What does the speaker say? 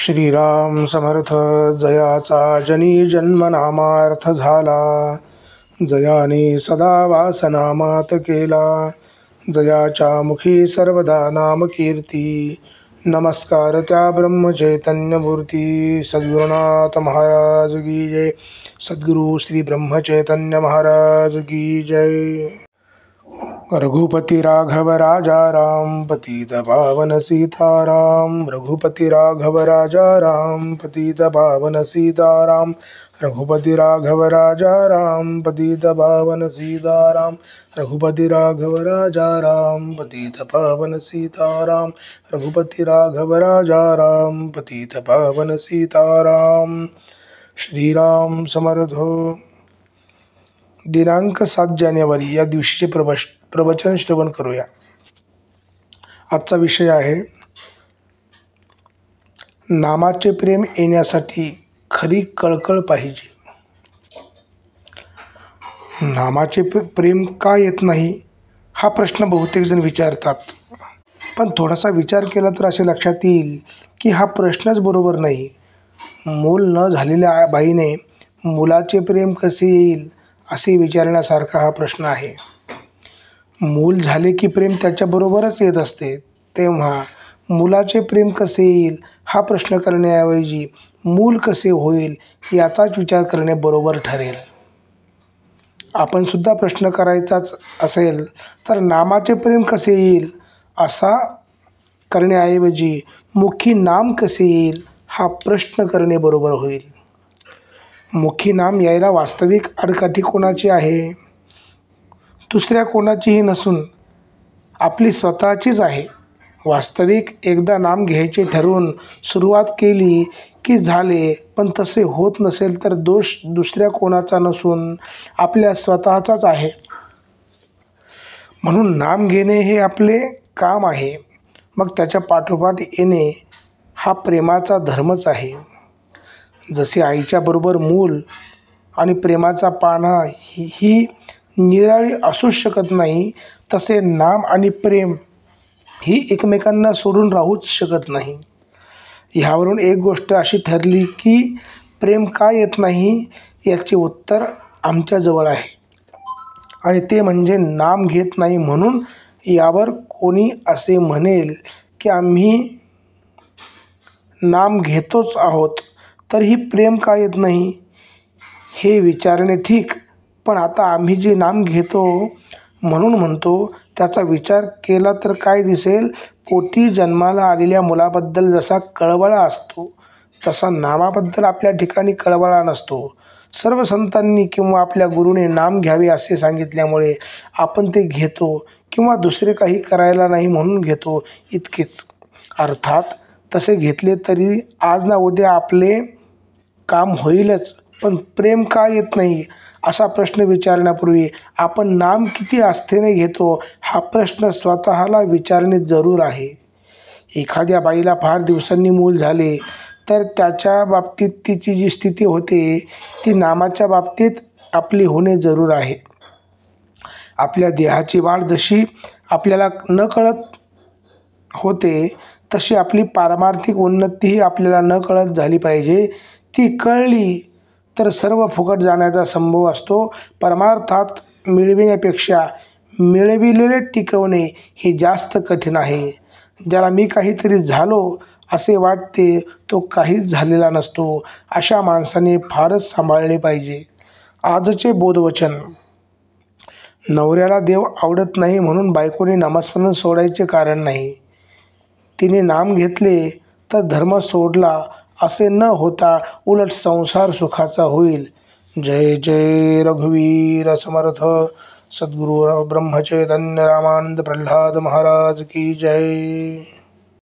श्रीराम समर्थ. जयाचा जनी जन्मनामार्थ झाला, जयाने सदा वासनामात केला, जयाच्या मुखी सर्वदा नाम कीर्ती. नमस्कार त्या ब्रह्मचैतन्यमूर्ती सद्गुरुनाथ महाराज की जय. सद्गुरु श्री ब्रह्मचैतन्य महाराज की जय. रघुपति राघव राजा राम, पतित पावन सीताराम. रघुपति राघव राजा राम, पतित पावन सीताराम. रघुपति राघव राजा राम, पतित पावन सीताराम. रघुपति राघव राजा राम, पतित पावन सीताराम. रघुपति राघव राजा राम, पतित पावन सीताराम. श्रीराम समर्थ. दिनांक 7 जानेवारी या दिवशीचे प्रवचन श्रवण करूया. आजचा विषय आहे नामाचे प्रेम येण्यासाठी खरी कळकळ पाहिजे. नामाचे प्रेम का येत नाही हा प्रश्न बहुतेक जण विचारतात, पण थोडासा विचार केला तर असे लक्षात येईल की हा प्रश्नच बरोबर नाही. मूल न झालेल्या बाईने मुलाचे प्रेम कसे येईल असे विचारण्यासारखा हा प्रश्न आहे. मूल झाले की प्रेम त्याच्याबरोबरच येत असते, तेव्हा मुलाचे प्रेम कसे येईल हा प्रश्न करण्याऐवजी मूल कसे होईल याचाच विचार करणे बरोबर ठरेल. आपण सुद्धा प्रश्न करायचाच असेल तर नामाचे प्रेम कसे येईल असा करण्याऐवजी मुखी नाम कसे येईल हा प्रश्न करणे बरोबर होईल. मुखी नाम यायला वास्तविक आडकाठी कोणाची आहे? दुसऱ्या कोणाचीही नसून आपली स्वतःचीच आहे. वास्तविक एकदा नाम घ्यायचे ठरवून सुरुवात केली की झाले, पण तसे होत नसेल तर दोष दुसऱ्या कोणाचा नसून आपल्या स्वतःचाच आहे. म्हणून नाम घेणे हे आपले काम आहे, मग त्याच्या पाठोपाठ येणे हा प्रेमाचा धर्मच आहे. जसे आईच्या बरोबर मूल आणि प्रेमाचा पाळणा ही निराळी असूच शकत नाही, तसे नाम आणि प्रेम ही एकमेकांना सोडून राहूच शकत नाही. ह्यावरून एक गोष्ट अशी ठरली की प्रेम का येत नाही याचे उत्तर आमच्याजवळ आहे, आणि ते म्हणजे नाम घेत नाही. म्हणून यावर कोणी असे म्हणेल की आम्ही नाम घेतोच आहोत तरीही प्रेम का येत नाही हे विचारणे ठीक, पण आता आम्ही जे नाम घेतो म्हणून म्हणतो त्याचा विचार केला तर काय दिसेल? पोटी जन्माला आलेल्या मुलाबद्दल जसा कळवळा असतो तसा नामाबद्दल आपल्या ठिकाणी कळवळा नसतो. सर्व संतांनी किंवा आपल्या गुरुने नाम घ्यावे असे सांगितल्यामुळे आपण ते घेतो, किंवा दुसरे काही करायला नाही म्हणून घेतो इतकेच. अर्थात तसे घेतले तरी आज ना उद्या आपले काम होईलच, पण प्रेम का येत नाही असा प्रश्न विचारण्यापूर्वी आपण नाम किती आस्थेने घेतो हा प्रश्न स्वतःला विचारणे जरूर आहे. एखाद्या बाईला फार दिवसांनी मूल झाले तर त्याच्या बाबतीत तिची जी स्थिती होते ती नामाच्या बाबतीत आपली होणे जरूर आहे. आपल्या देहाची वाढ जशी आपल्याला नकळत होते तशी आपली पारमार्थिक उन्नतीही आपल्याला नकळत झाली पाहिजे. ती कळली तर सर्व फुकट जाण्याचा संभव असतो. परमार्थात मिळविण्यापेक्षा मिळविलेले टिकवणे हे जास्त कठीण आहे. ज्याला मी काहीतरी झालो असे वाटते तो काहीच झालेला नसतो. अशा माणसाने फारच सांभाळले पाहिजे. आजचे बोधवचन. नवऱ्याला देव आवडत नाही म्हणून बायकोने नामस्मरण सोडायचे कारण नाही. तिने नाम घेतले तर धर्म सोडला असे न होता उलट संसार सुखाचा होईल. जय जय रघुवीर समर्थ. सद्गुरु ब्रह्मचैतन्य रामानंद प्रल्हाद महाराज की जय.